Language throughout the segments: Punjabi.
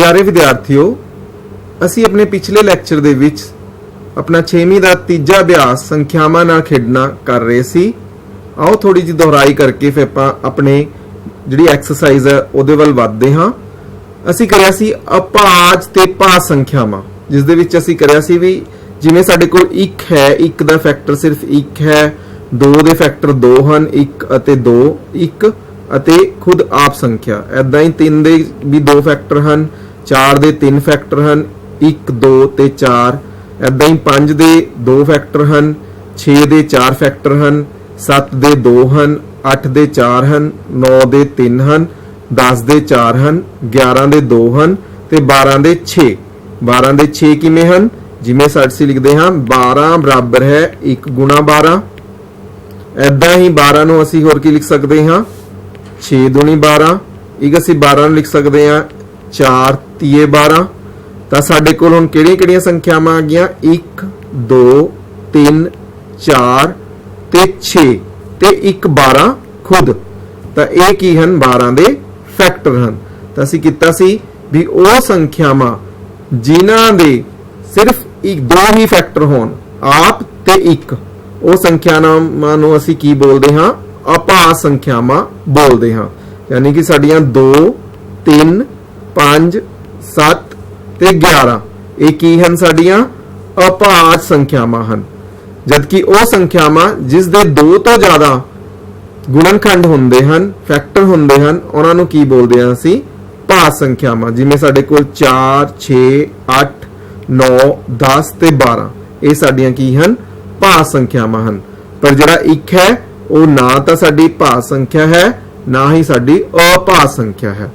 प्यारे विद्यार्थियों, असी अपने पिछले लैक्चर दे विच अपना 6वीं का तीजा अभ्यास संख्यावां नाल खेडना कर रहे सी। आओ थोड़ी जी दोहराई करके फिर आपां अपने जिहड़ी एक्सरसाइज है उहदे वल वधदे हां। असी करिया सी अभाज ते भाज संख्यावां, जिस दे विच असी करिया सी भी जिवें साडे कोल 1 है, 1 दा फैक्टर सिर्फ 1 है, 2 दे फैक्टर 2 हन, 1 अते 2, 1 अते खुद आप संख्या। ऐदां ही 3 दे भी 2 फैक्टर हन, 4 दे 3 फैक्टर हन, 1 2 ते 4। ऐदां ही 5 दे 2 फैक्टर हन, 6 दे 4 फैक्टर हन, 7 दे 2 हन, 8 दे 4 हन, 9 दे 3 हन, 10 दे 4 हन, 11 दे 2 हन ते 12 दे 6। 12 दे 6 किवें हन? जिवें साडे लिखदे हां 12 बराबर है 1 गुणा 12। ऐदां ही 12 नूं असीं होर की लिख सकदे हां 6 दूनी 12। एक असीं 12 नूं लिख सकदे हां 4 तीए 12। तां साडे कोल हुण किहड़ियां-किहड़ियां संख्यावां आ गईयां? 1 2 3 4 ते 6 ते 1 12 खुद। तां इह की हन? 12 दे फैक्टर हन। तां असीं कीता सी भी ओह संख्यावां जिन्हां दे सिर्फ 2 ही फैक्टर होण, आप ते 1, ਉਹ ਸੰਖਿਆਵਾਂ ਨੂੰ ਅਸੀਂ ਕੀ ਬੋਲਦੇ ਹਾਂ? ਅਭਾਜ ਸੰਖਿਆਵਾਂ ਬੋਲਦੇ ਹਾਂ। ਯਾਨੀ ਕਿ ਸਾਡੀਆਂ 2 3 5 7 ਤੇ 11 ਇਹ ਕੀ ਹਨ? ਸਾਡੀਆਂ ਅਭਾਜ ਸੰਖਿਆਵਾਂ ਹਨ। ਜਦਕਿ ਉਹ ਸੰਖਿਆਵਾਂ ਜਿਸ ਦੇ 2 ਤੋਂ ਜ਼ਿਆਦਾ ਗੁਣਨਖੰਡ ਹੁੰਦੇ ਹਨ, ਫੈਕਟਰ ਹੁੰਦੇ ਹਨ, ਉਹਨਾਂ ਨੂੰ ਕੀ ਬੋਲਦੇ ਹਾਂ ਅਸੀਂ? ਭਾਜ ਸੰਖਿਆਵਾਂ। ਜਿਵੇਂ ਸਾਡੇ ਕੋਲ 4 6 8 9 10 ਤੇ 12 ਇਹ ਸਾਡੀਆਂ ਕੀ ਹਨ? ਭਾਜ ਸੰਖਿਆਵਾਂ ਹਨ। ਪਰ ਜਿਹੜਾ 1 ਹੈ ਉਹ ਨਾ ਤਾਂ ਸਾਡੀ ਭਾਜ ਸੰਖਿਆ ਹੈ, ਨਾ ਹੀ ਸਾਡੀ ਅਭਾਜ ਸੰਖਿਆ ਹੈ।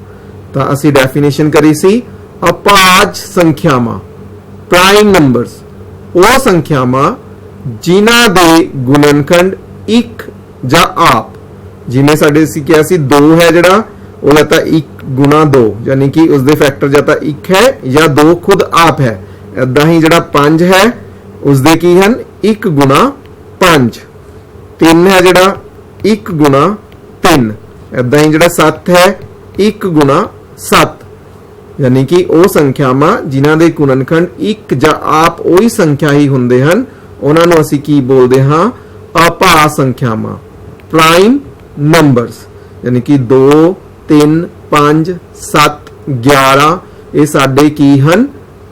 ਤਾਂ ਅਸੀਂ ਡੈਫੀਨੇਸ਼ਨ ਕਰੀ ਸੀ ਅਭਾਜ ਸੰਖਿਆਵਾਂ ਪ੍ਰਾਈਮ ਨੰਬਰਸ ਉਹ ਸੰਖਿਆਵਾਂ ਜਿਨ੍ਹਾਂ ਦੇ ਗੁਣਨਖੰਡ 1 ਜਾਂ ਆਪ। ਜਿਵੇਂ ਸਾਡੇ ਅਸੀਂ ਕਿਹਾ ਸੀ 2 ਹੈ ਜਿਹੜਾ ਉਹ ਜਾਂ ਤਾਂ 1 ਗੁਣਾ 2, ਯਾਨੀ ਕਿ ਉਸਦੇ ਫੈਕਟਰ ਜਾਂ ਤਾਂ 1 ਹੈ ਜਾਂ 2 ਖੁਦ ਆਪ ਹੈ। ਏਦਾਂ ਹੀ ਜਿਹੜਾ 5 ਹੈ ਉਸਦੇ ਕੀ ਹਨ? 1 ਗੁਣਾ 5। 3 है जड़ा 1 गुणा 3। ऐदां ही जड़ा 7 है 1 गुणा 7। यानी कि ਉਹ ਸੰਖਿਆਵਾਂ ਜਿਨ੍ਹਾਂ ਦੇ ਗੁਣਨਖੰਡ 1 ਜਾਂ ਆਪ ਉਹੀ ਸੰਖਿਆ ਹੀ ਹੁੰਦੇ ਹਨ, ਉਹਨਾਂ ਨੂੰ ਅਸੀਂ ਕੀ ਬੋਲਦੇ ਹਾਂ? ਅਭਾਜ ਸੰਖਿਆਵਾਂ ਪ੍ਰਾਈਮ ਨੰਬਰਸ। यानी कि 2 3 5 7 11 ਇਹ ਸਾਡੇ ਕੀ ਹਨ?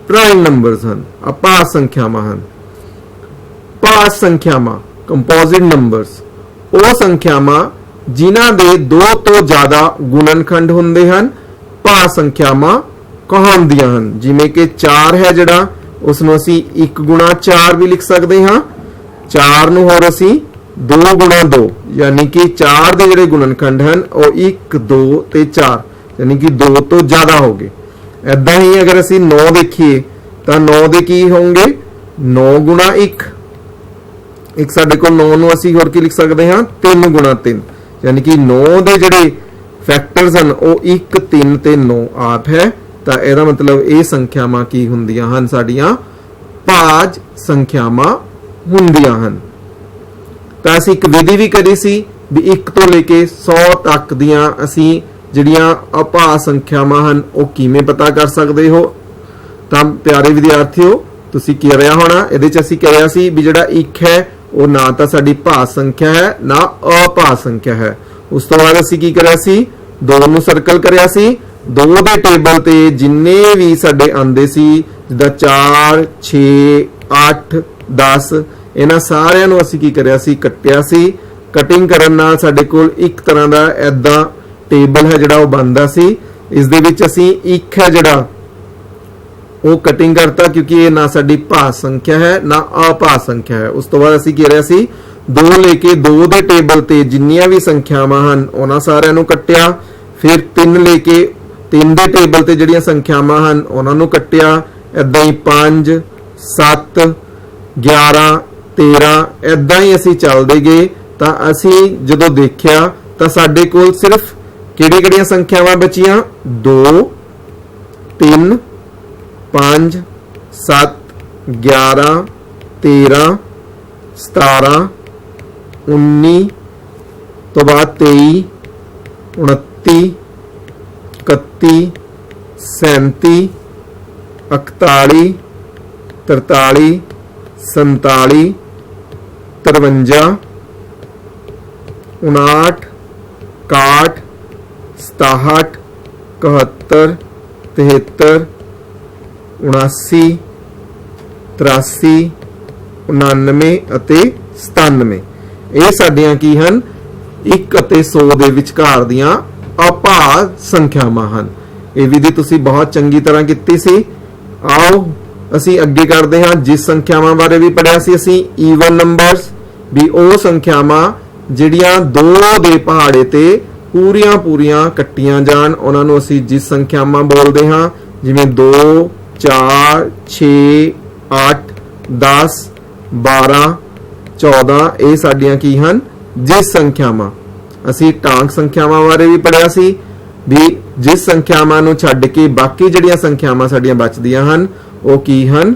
ਪ੍ਰਾਈਮ ਨੰਬਰਸ ਹਨ, ਅਭਾਜ ਸੰਖਿਆਵਾਂ ਹਨ। ਭਾਜ ਸੰਖਿਆਵਾਂ ਕੰਪੋਜ਼ਿਟ ਨੰਬਰਸ ਉਹ ਸੰਖਿਆਵਾਂ ਜਿਨ੍ਹਾਂ ਦੇ 2 ਤੋਂ ਜ਼ਿਆਦਾ ਗੁਣਨਖੰਡ ਹੁੰਦੇ ਹਨ, ਭਾਜ ਸੰਖਿਆਵਾਂ ਕਹਾਉਂਦੀਆਂ ਹਨ। ਜਿਵੇਂ ਕਿ 4 ਹੈ ਜਿਹੜਾ ਉਸ ਨੂੰ ਅਸੀਂ 1 ਗੁਣਾ 4 ਵੀ ਲਿਖ ਸਕਦੇ ਹਾਂ। 4 ਨੂੰ ਹੋਰ ਅਸੀਂ 2 ਗੁਣਾ 2, ਯਾਨੀ ਕਿ 4 ਦੇ ਜਿਹੜੇ ਗੁਣਨਖੰਡ ਹਨ ਉਹ 1 2 ਤੇ 4, ਯਾਨੀ ਕਿ 2 ਤੋਂ ਜ਼ਿਆਦਾ ਹੋ ਗਏ। ਐਦਾਂ ਹੀ ਅਗਰ ਅਸੀਂ 9 ਦੇਖੀਏ ਤਾਂ 9 ਦੇ ਕੀ ਹੋਣਗੇ? 9 ਗੁਣਾ 1। ਇੱਕ ਸਾਡੇ ਕੋਲ 9 ਨੂੰ ਅਸੀਂ ਹੋਰ ਕੀ ਲਿਖ ਸਕਦੇ ਹਾਂ? 3 ਗੁਣਾ 3, ਯਾਨੀ ਕਿ 9 ਦੇ ਜਿਹੜੇ ਫੈਕਟਰਸ ਹਨ ਉਹ 1 3 ਤੇ 9 ਆਪ ਹੈ। ਤਾਂ ਇਹਦਾ ਮਤਲਬ ਇਹ ਸੰਖਿਆਵਾਂ ਕੀ ਹੁੰਦੀਆਂ ਹਨ? ਸਾਡੀਆਂ ਭਾਜ ਸੰਖਿਆਵਾਂ ਹੁੰਦੀਆਂ ਹਨ। ਤਾਂ ਅਸੀਂ ਇੱਕ ਵਿਧੀ ਵੀ ਕਰੀ ਸੀ ਵੀ 1 ਤੋਂ ਲੈ ਕੇ 100 ਤੱਕ ਦੀਆਂ ਅਸੀਂ ਜਿਹੜੀਆਂ ਅਭਾਜ ਸੰਖਿਆਵਾਂ ਹਨ ਉਹ ਕਿਵੇਂ ਪਤਾ ਕਰ ਸਕਦੇ ਹੋ। ਤਾਂ ਪਿਆਰੇ ਵਿਦਿਆਰਥੀਓ, ਤੁਸੀਂ ਕੀ ਕਰਿਆ ਹੋਣਾ? ਇਹਦੇ 'ਚ ਅਸੀਂ ਕਰਿਆ ਸੀ ਵੀ ਜਿਹੜਾ 1 ਹੈ ਉਹ ਨਾ ਤਾਂ ਸਾਡੀ ਭਾਜ ਸੰਖਿਆ ਹੈ, ਨਾ ਅਭਾਜ ਸੰਖਿਆ ਹੈ। ਉਸ ਤੋਂ ਬਾਅਦ ਅਸੀਂ ਕੀ ਕਰਿਆ ਸੀ? 2 ਨੂੰ ਸਰਕਲ ਕਰਿਆ ਸੀ। 2 ਦੇ ਟੇਬਲ ਤੇ ਜਿੰਨੇ ਵੀ ਸਾਡੇ ਆਂਦੇ ਸੀ, ਜਿੱਦਾਂ 4 6 8 10, ਇਹਨਾਂ ਸਾਰਿਆਂ ਨੂੰ ਅਸੀਂ ਕੀ ਕਰਿਆ ਸੀ? ਕੱਟਿਆ ਸੀ। ਕਟਿੰਗ ਕਰਨ ਨਾਲ ਸਾਡੇ ਕੋਲ ਇੱਕ ਤਰ੍ਹਾਂ ਦਾ ਐਦਾਂ ਟੇਬਲ ਹੈ ਜਿਹੜਾ ਉਹ ਬਣਦਾ ਸੀ। ਇਸ ਦੇ ਵਿੱਚ ਅਸੀਂ 1 ਹੈ ਜਿਹੜਾ ਉਹ ਕਟਿੰਗ ਕਰਤਾ, ਕਿਉਂਕਿ ਇਹ ਨਾ ਸਾਡੀ ਭਾਜ ਸੰਖਿਆ ਹੈ ਨਾ ਅਭਾਜ ਸੰਖਿਆ ਹੈ। ਉਸ ਤੋਂ ਬਾਅਦ ਅਸੀਂ ਕੀ ਕਰਿਆ ਸੀ? 2 ਲੈ ਕੇ 2 ਦੇ ਟੇਬਲ ਤੇ ਜਿੰਨੀਆਂ ਵੀ ਸੰਖਿਆਵਾਂ ਹਨ ਉਹਨਾਂ ਸਾਰਿਆਂ ਨੂੰ ਕੱਟਿਆ। ਫਿਰ 3 ਲੈ ਕੇ 3 ਦੇ ਟੇਬਲ ਤੇ ਜਿਹੜੀਆਂ ਸੰਖਿਆਵਾਂ ਹਨ ਉਹਨਾਂ ਨੂੰ ਕੱਟਿਆ। ਏਦਾਂ ਹੀ 5 7 11 13 ਏਦਾਂ ਹੀ ਅਸੀਂ ਚੱਲਦੇ ਗਏ। ਤਾਂ ਅਸੀਂ ਜਦੋਂ ਦੇਖਿਆ ਤਾਂ ਸਾਡੇ ਕੋਲ ਸਿਰਫ ਕਿਹੜੀਆਂ ਸੰਖਿਆਵਾਂ ਬਚੀਆਂ? 2 3 5 7 11 13 17 19 ਤੋਂ ਬਾਅਦ 23 29 31 37 41 43 47 53 59 61 67 71 73 79 83 99 ਅਤੇ 97 ਇਹ ਸਾਡੀਆਂ ਕੀ ਹਨ 1 ਅਤੇ 100 ਦੇ ਵਿਚਕਾਰ ਦੀਆਂ ਅਭਾਜ ਸੰਖਿਆਵਾਂ ਹਨ। ਇਹ ਵਿਧੀ ਤੁਸੀਂ ਬਹੁਤ ਚੰਗੀ ਤਰ੍ਹਾਂ ਕੀਤੀ ਸੀ। ਆਓ ਅਸੀਂ ਅੱਗੇ ਕਰਦੇ ਹਾਂ। ਜਿਸ ਸੰਖਿਆਵਾਂ ਬਾਰੇ ਵੀ ਪੜਿਆ ਸੀ ਅਸੀਂ ਈਵਨ ਨੰਬਰਸ ਵੀ ਉਹ ਸੰਖਿਆਵਾਂ ਜਿਹੜੀਆਂ 2 ਦੇ ਪਹਾੜੇ ਤੇ ਪੂਰੀਆਂ ਕੱਟੀਆਂ ਜਾਣ ਉਹਨਾਂ ਨੂੰ ਅਸੀਂ ਜਿਸ ਸੰਖਿਆਵਾਂ ਬੋਲਦੇ ਹਾਂ। ਜਿਵੇਂ 2 4 6 8 10 12 14 ਇਹ ਸਾਡੀਆਂ ਕੀ ਹਨ ਜਿਸ ਸੰਖਿਆਵਾਂ। ਅਸੀਂ ਟਾਂਕ ਸੰਖਿਆਵਾਂ ਬਾਰੇ ਵੀ ਪੜਿਆ ਸੀ ਵੀ ਜਿਸ ਸੰਖਿਆਵਾਂ ਨੂੰ ਛੱਡ ਕੇ ਬਾਕੀ ਜਿਹੜੀਆਂ ਸੰਖਿਆਵਾਂ ਸਾਡੀਆਂ ਬਚਦੀਆਂ ਹਨ ਉਹ ਕੀ ਹਨ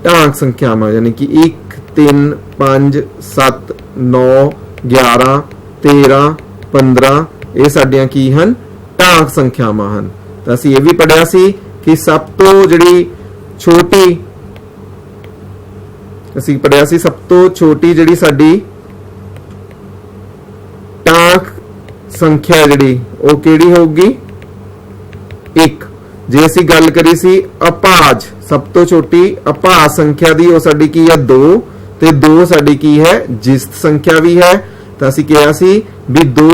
ਟਾਂਕ ਸੰਖਿਆਵਾਂ। ਯਾਨੀ ਕਿ 1 3 5 7 9 11 13 15 ਇਹ ਸਾਡੀਆਂ ਕੀ ਹਨ ਟਾਂਕ ਸੰਖਿਆਵਾਂ ਹਨ। ਤਾਂ ਅਸੀਂ ਇਹ ਵੀ ਪੜਿਆ ਸੀ ਕਿ ਸਭ ਤੋਂ ਜਿਹੜੀ ਛੋਟੀ ਅਸੀਂ ਪੜਿਆ ਸੀ ਸਭ ਤੋਂ ਛੋਟੀ ਜਿਹੜੀ ਸਾਡੀ ਟਾਂਕ ਸੰਖਿਆ ਜਿਹੜੀ ਉਹ ਕਿਹੜੀ ਹੋਊਗੀ 1। ਜੇ ਅਸੀਂ ਗੱਲ ਕਰੀ ਸੀ ਅਭਾਜ ਸਭ ਤੋਂ ਛੋਟੀ ਅਭਾਜ ਸੰਖਿਆ ਦੀ ਉਹ ਸਾਡੀ ਕੀ ਹੈ 2 ਤੇ 2 ਸਾਡੀ ਕੀ ਹੈ ਜਿਸਤ ਸੰਖਿਆ ਵੀ ਹੈ। ਤਾਂ ਅਸੀਂ ਕਿਹਾ ਸੀ ਵੀ 2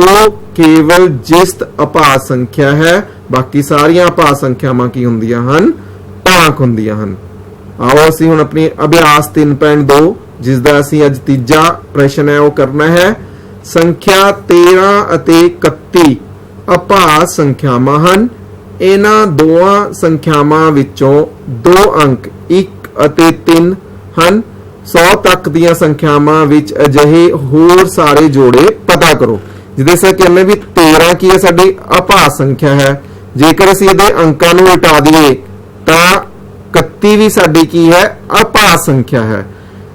ਕੇਵਲ ਜਿਸਤ ਅਭਾਜ ਸੰਖਿਆ ਹੈ ਬਾਕੀ ਸਾਰੀਆਂ ਅਭਾਜ ਸੰਖਿਆਵਾਂ ਕੀ ਹੁੰਦੀਆਂ ਹਨ ਟਾਂਕ ਹੁੰਦੀਆਂ ਹਨ। ਆਓ ਅਸੀਂ ਹੁਣ ਆਪਣੀ ਅਭਿਆਸ 3.2 ਜਿਸ ਦਾ ਅਸੀਂ ਅੱਜ ਤੀਜਾ ਪ੍ਰਸ਼ਨ ਹੈ ਉਹ ਕਰਨਾ ਹੈ। ਸੰਖਿਆ 13 ਅਤੇ 31 ਅਭਾਜ ਸੰਖਿਆਵਾਂ ਹਨ। ਇਹਨਾਂ ਦੋਵਾਂ ਸੰਖਿਆਵਾਂ ਵਿੱਚੋਂ 2 ਅੰਕ 1 ਅਤੇ 3 ਹਨ। 100 ਤੱਕ ਦੀਆਂ ਸੰਖਿਆਵਾਂ ਵਿੱਚ ਅਜਿਹੇ ਹੋਰ ਸਾਰੇ ਜੋੜੇ ਪਤਾ ਕਰੋ। ਜਿਹਦੇ ਸੇ ਕਹਿੰਦੇ ਵੀ 13 ਕੀ ਹੈ ਸਾਡੀ ਅਭਾਜ ਸੰਖਿਆ ਹੈ। ਜੇਕਰ ਅਸੀਂ ਇਹਦੇ ਅੰਕਾਂ ਨੂੰ ਉਲਟਾ ਦਈਏ ਤਾਂ 31 ਵੀ ਸਾਡੀ ਕੀ ਹੈ ਅਭਾਜ ਸੰਖਿਆ ਹੈ।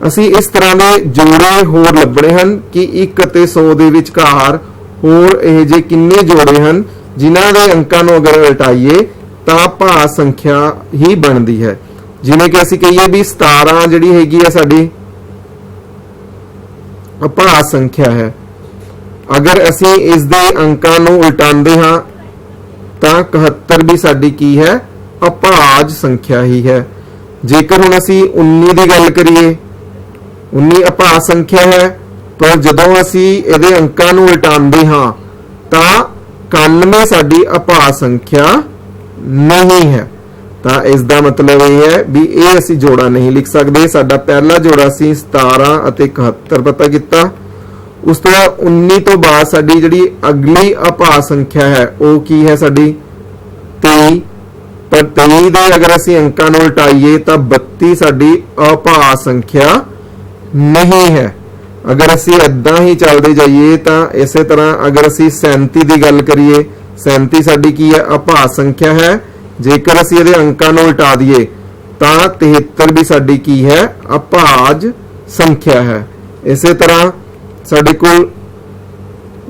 ਅਸੀਂ ਇਸ ਤਰ੍ਹਾਂ ਦੇ ਜੋੜੇ ਹੋਰ ਲੱਭਣੇ ਹਨ ਕਿ 1 ਅਤੇ 100 ਦੇ ਵਿਚਕਾਰ ਹੋਰ ਇਹ ਜੇ ਕਿੰਨੇ ਜੋੜੇ ਹਨ ਜਿਨ੍ਹਾਂ ਦੇ ਅੰਕਾਂ ਨੂੰ ਅਗਰ ਉਲਟਾਈਏ ਤਾਂ ਭਾਜ ਸੰਖਿਆ ਹੀ ਬਣਦੀ ਹੈ। ਜਿਵੇਂ ਕਿ ਅਸੀਂ ਕਹੀਏ ਵੀ 17 ਜਿਹੜੀ ਹੈਗੀ ਹੈ ਸਾਡੀ ਅਭਾਜ ਸੰਖਿਆ ਹੈ। ਅਗਰ ਅਸੀਂ ਇਸ ਦੇ ਅੰਕਾਂ ਨੂੰ ਉਲਟਾਉਂਦੇ ਹਾਂ ਤਾਂ 71 ਵੀ ਸਾਡੀ ਕੀ ਹੈ ਅਭਾਜ ਸੰਖਿਆ ਹੀ ਹੈ। ਜੇਕਰ ਹੁਣ ਅਸੀਂ 19 ਦੀ ਗੱਲ ਕਰੀਏ 19 ਅਭਾਜ ਸੰਖਿਆ ਹੈ ਪਰ ਜਦੋਂ ਅਸੀਂ ਇਹਦੇ ਅੰਕਾਂ ਨੂੰ ਉਲਟਾਉਂਦੇ ਹਾਂ ਤਾਂ 91 ਸਾਡੀ ਅਭਾਜ ਸੰਖਿਆ ਨਹੀਂ ਹੈ। ਤਾਂ ਇਸ ਦਾ ਮਤਲਬ ਇਹ ਹੈ ਵੀ ਇਹ ਅਸੀਂ ਜੋੜਾ ਨਹੀਂ ਲਿਖ ਸਕਦੇ। ਸਾਡਾ ਪਹਿਲਾ ਜੋੜਾ ਸੀ 17 ਅਤੇ 71 ਪਤਾ ਕੀਤਾ। ਉਸ ਤੋਂ ਬਾਅਦ 19 ਤੋਂ ਬਾਅਦ ਸਾਡੀ ਜਿਹੜੀ ਅਗਲੀ ਅਭਾਜ ਸੰਖਿਆ ਹੈ ਉਹ ਕੀ ਹੈ ਸਾਡੀ 23। ਪਰ 23 ਦੇ ਅਗਰ ਅਸੀਂ ਅੰਕਾਂ ਨੂੰ ਉਲਟਾਈਏ ਤਾਂ 32 ਸਾਡੀ ਅਭਾਜ ਸੰਖਿਆ ਨਹੀਂ ਹੈ। ਅਗਰ ਅਸੀਂ ਇਦਾਂ ਹੀ ਚੱਲਦੇ ਜਾਈਏ ਤਾਂ ਇਸੇ ਤਰ੍ਹਾਂ ਅਗਰ ਅਸੀਂ 37 ਦੀ ਗੱਲ ਕਰੀਏ 37 ਸਾਡੀ ਕੀ ਹੈ ਅਭਾਜ ਸੰਖਿਆ ਹੈ। ਜੇਕਰ ਅਸੀਂ ਇਹਦੇ ਅੰਕਾਂ ਨੂੰ ਉਲਟਾ ਦਈਏ ਤਾਂ 73 ਵੀ ਸਾਡੀ ਕੀ ਹੈ ਅਭਾਜ ਸੰਖਿਆ ਹੈ। ਇਸੇ ਤਰ੍ਹਾਂ ਸਾਡੇ ਕੋਲ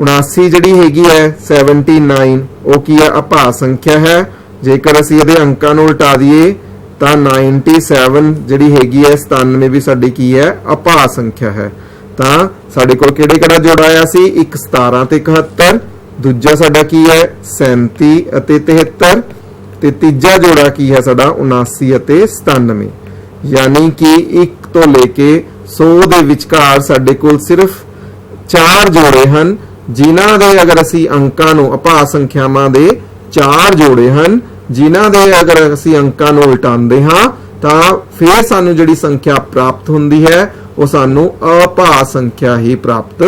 79 ਜਿਹੜੀ ਹੈਗੀ ਹੈ 79 ਉਹ ਕੀ ਹੈ ਅਭਾਜ ਸੰਖਿਆ ਹੈ। ਜੇਕਰ ਅਸੀਂ ਇਹਦੇ ਅੰਕਾਂ ਨੂੰ ਉਲਟਾ ਦਈਏ ਤਾਂ 97 ਜਿਹੜੀ ਹੈਗੀ ਹੈ 97 ਵੀ ਸਾਡੀ ਕੀ ਹੈ ਅਭਾਜ ਸੰਖਿਆ ਹੈ। ਤਾਂ ਸਾਡੇ ਕੋਲ ਕਿਹੜਾ ਜੋੜਾ ਆਇਆ ਸੀ ਇੱਕ 17 ਤੇ 71। ਦੂਜਾ ਸਾਡਾ ਕੀ ਹੈ 37 ਅਤੇ 73 ਤੇ ਤੀਜਾ ਜੋੜਾ ਕੀ ਹੈ ਸਾਡਾ 79 ਅਤੇ 97। ਯਾਨੀ ਕਿ 1 ਤੋਂ ਲੈ ਕੇ 100 ਦੇ ਵਿਚਕਾਰ ਸਾਡੇ ਕੋਲ ਸਿਰਫ 4 ਜੋੜੇ ਹਨ ਜਿਨ੍ਹਾਂ ਦੇ ਅਗਰ ਅਸੀਂ ਅੰਕਾਂ ਨੂੰ ਅਭਾਜ ਸੰਖਿਆਵਾਂ ਦੇ 4 ਜੋੜੇ ਹਨ ਜਿਨ੍ਹਾਂ ਦੇ ਅਗਰ ਅਸੀਂ ਅੰਕਾਂ ਨੂੰ ਉਲਟਾਉਂਦੇ ਹਾਂ ਤਾਂ ਫਿਰ ਸਾਨੂੰ ਜਿਹੜੀ ਸੰਖਿਆ ਪ੍ਰਾਪਤ ਹੁੰਦੀ ਹੈ ਉਹ ਸਾਨੂੰ ਅਭਾਜ ਸੰਖਿਆ ਹੀ ਪ੍ਰਾਪਤ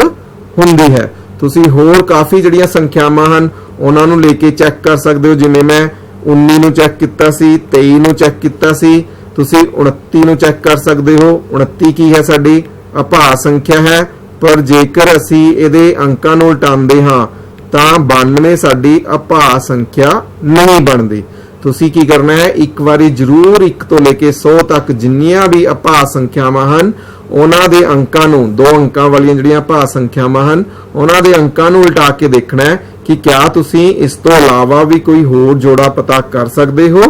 ਹੁੰਦੀ ਹੈ। ਤੁਸੀਂ ਹੋਰ ਕਾਫੀ ਜਿਹੜੀਆਂ ਸੰਖਿਆਵਾਂ ਹਨ ਉਹਨਾਂ ਨੂੰ ਲੈ ਕੇ ਚੈੱਕ ਕਰ ਸਕਦੇ ਹੋ। ਜਿਵੇਂ ਮੈਂ 19 ਨੂੰ ਚੈੱਕ ਕੀਤਾ ਸੀ 23 ਨੂੰ ਚੈੱਕ ਕੀਤਾ ਸੀ। ਤੁਸੀਂ 29 ਨੂੰ ਚੈੱਕ ਕਰ ਸਕਦੇ ਹੋ। 29 ਕੀ ਹੈ ਸਾਡੀ ਅਭਾਜ ਸੰਖਿਆ ਹੈ ਪਰ ਜੇਕਰ ਅਸੀਂ ਇਹਦੇ ਅੰਕਾਂ ਨੂੰ ਉਲਟਾਉਂਦੇ ਹਾਂ ਤਾਂ 92 ਸਾਡੀ ਅਭਾਜ ਸੰਖਿਆ ਨਹੀਂ ਬਣਦੀ। ਤੁਸੀਂ ਕੀ ਕਰਨਾ ਹੈ ਇੱਕ ਵਾਰੀ ਜ਼ਰੂਰ 1 ਤੋਂ ਲੈ ਕੇ 100 ਤੱਕ ਜਿੰਨੀਆਂ ਵੀ ਅਭਾਜ ਸੰਖਿਆਵਾਂ ਹਨ ਉਹਨਾਂ ਦੇ ਅੰਕਾਂ ਨੂੰ 2 ਅੰਕਾਂ ਵਾਲੀਆਂ ਜਿਹੜੀਆਂ ਅਭਾਜ ਸੰਖਿਆਵਾਂ ਹਨ ਉਹਨਾਂ ਦੇ ਅੰਕਾਂ ਨੂੰ ਉਲਟਾ ਕੇ ਦੇਖਣਾ ਹੈ कि क्या तुसी इस तो इलावा भी कोई होर जोड़ा पता कर सकते हो,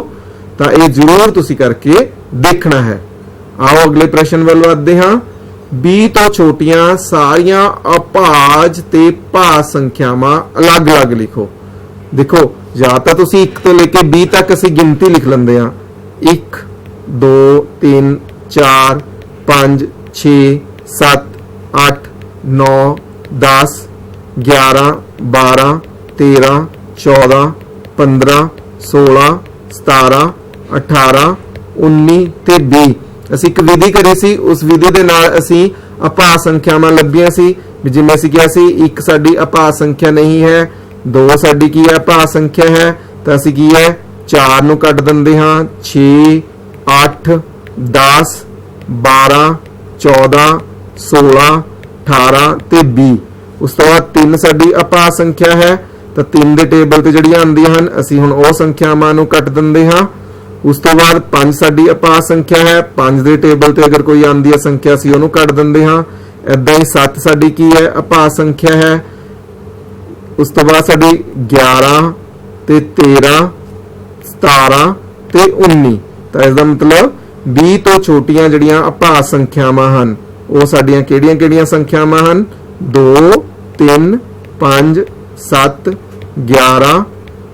तो ये जरूर तुसी करके देखना है। आओ अगले प्रश्न वाल वधदे हां। 20 तो छोटियां सारियां अभाज ते भाज संख्यावां अलग अलग लिखो। देखो या तो तुसी 1 तो लेके 20 तक असी गिनती लिख लेंदे हां, 1 2 3 4 5 6 7 8 9 10 11 12 13 14 15 16 17 18 19 ਤੇ 20 ਅਸੀਂ ਇੱਕ ਵਿਧੀ ਕਰੀ ਸੀ। ਉਸ ਵਿਧੀ ਦੇ ਨਾਲ ਅਸੀਂ ਅਭਾਜ ਸੰਖਿਆਵਾਂ ਲੱਭੀਆਂ ਸੀ। ਜਿਵੇਂ ਅਸੀਂ ਕਿਹਾ ਸੀ 1 ਸਾਡੀ ਅਭਾਜ ਸੰਖਿਆ ਨਹੀਂ ਹੈ, 2 ਸਾਡੀ ਕੀ ਹੈ ਅਭਾਜ ਸੰਖਿਆ ਹੈ, ਤਾਂ ਅਸੀਂ ਕੀ ਹੈ 4 ਨੂੰ ਕੱਟ ਦਿੰਦੇ ਹਾਂ, 6 8 10 12 14 16 18 ਤੇ 20। ਉਸ ਤੋਂ ਬਾਅਦ 3 ਸਾਡੀ ਅਭਾਜ ਸੰਖਿਆ ਹੈ, ਤਾਂ 3 ਦੇ ਟੇਬਲ ਤੇ ਜਿਹੜੀਆਂ ਆਉਂਦੀਆਂ ਹਨ ਅਸੀਂ ਹੁਣ ਉਹ ਸੰਖਿਆਵਾਂ ਨੂੰ ਕੱਟ ਦਿੰਦੇ ਹਾਂ। ਉਸ ਤੋਂ ਬਾਅਦ 5 ਸਾਡੀ ਅਭਾਜ ਸੰਖਿਆ ਹੈ, 5 ਦੇ ਟੇਬਲ ਤੇ ਅਗਰ ਕੋਈ ਆਉਂਦੀ ਹੈ ਸੰਖਿਆ ਅਸੀਂ ਉਹਨੂੰ ਕੱਟ ਦਿੰਦੇ ਹਾਂ। ਇਦਾਂ ਹੀ 7 ਸਾਡੀ ਕੀ ਹੈ ਅਭਾਜ ਸੰਖਿਆ ਹੈ। ਉਸ ਤੋਂ ਬਾਅਦ ਸਾਡੀ 11 ਤੇ 13 17 ਤੇ 19, ਤਾਂ ਇਸ ਦਾ ਮਤਲਬ 20 ਤੋਂ ਛੋਟੀਆਂ ਜਿਹੜੀਆਂ ਅਭਾਜ ਸੰਖਿਆਵਾਂ ਹਨ ਉਹ ਸਾਡੀਆਂ ਕਿਹੜੀਆਂ ਸੰਖਿਆਵਾਂ ਹਨ 2 3 5 7 11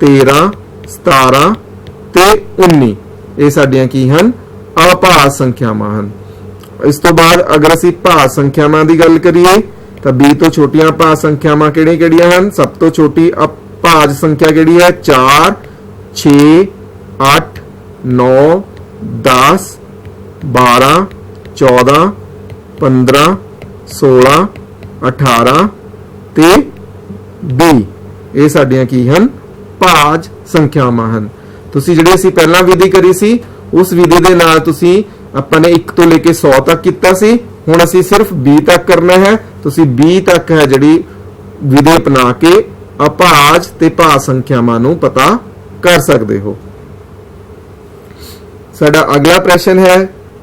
13 17 ਤੇ 19। ਇਹ ਸਾਡੀਆਂ ਕੀ ਹਨ ਅਭਾਜ ਸੰਖਿਆਵਾਂ ਹਨ। ਇਸ ਤੋਂ ਬਾਅਦ ਅਗਰ ਅਸੀਂ ਭਾਜ ਸੰਖਿਆਵਾਂ ਦੀ ਗੱਲ ਕਰੀਏ ਤਾਂ 20 ਤੋਂ ਛੋਟੀਆਂ ਭਾਜ ਸੰਖਿਆਵਾਂ ਕਿਹੜੀਆਂ ਹਨ। ਸਭ ਤੋਂ ਛੋਟੀ ਭਾਜ ਸੰਖਿਆ ਕਿਹੜੀ ਹੈ 4 6 8 9 10 12 14 15 16 18 ਤੇ 20। ਇਹ ਸਾਡੀਆਂ ਕੀ ਹਨ ਭਾਜ ਸੰਖਿਆਵਾਂ ਹਨ। ਤੁਸੀਂ ਜਿਹੜੇ ਅਸੀਂ ਪਹਿਲਾਂ ਵਿਧੀ ਕਰੀ ਸੀ ਉਸ ਵਿਧੀ ਦੇ ਨਾਲ ਤੁਸੀਂ ਆਪਾਂ ਨੇ 1 ਤੋਂ ਲੈ ਕੇ 100 ਤੱਕ ਕੀਤਾ ਸੀ। ਹੁਣ ਅਸੀਂ ਸਿਰਫ 20 ਤੱਕ ਕਰਨਾ ਹੈ। ਤੁਸੀਂ 20 ਤੱਕ ਹੈ ਜਿਹੜੀ ਵਿਧੀ ਅਪਣਾ ਕੇ ਅਭਾਜ ਤੇ ਭਾਜ ਸੰਖਿਆਵਾਂ ਨੂੰ ਪਤਾ ਕਰ ਸਕਦੇ ਹੋ। ਸਾਡਾ ਅਗਲਾ ਪ੍ਰਸ਼ਨ ਹੈ